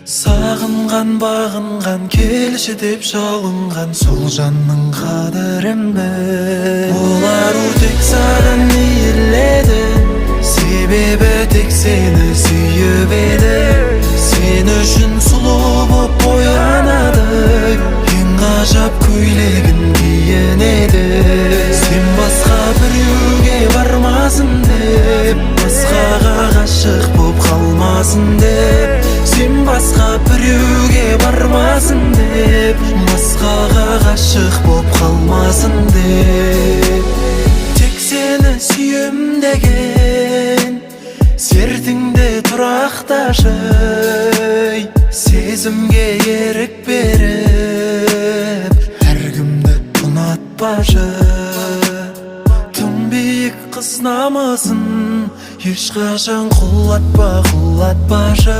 Сағынған бағынған келші деп жалынған сол жанның қадірін біл. Олар тек саған мейіледі, себебі тек сені сүйіп еді. Сен үшін сұлу боп боянады, ең ғажап көйлегін киінеді. Сен басқа біреуге бармасын деп, басқаға ғашық боп қалмасын деп. Сен басқа біреуге бармасын деп, басқаға ғашық боп қалмасын деп. Тек сені сүйем деген сертіңде тұрақташы, сезімге ерік беріп әркімді ұнатпашы. Тым биік қыз намысын ешқашан құлатпашы.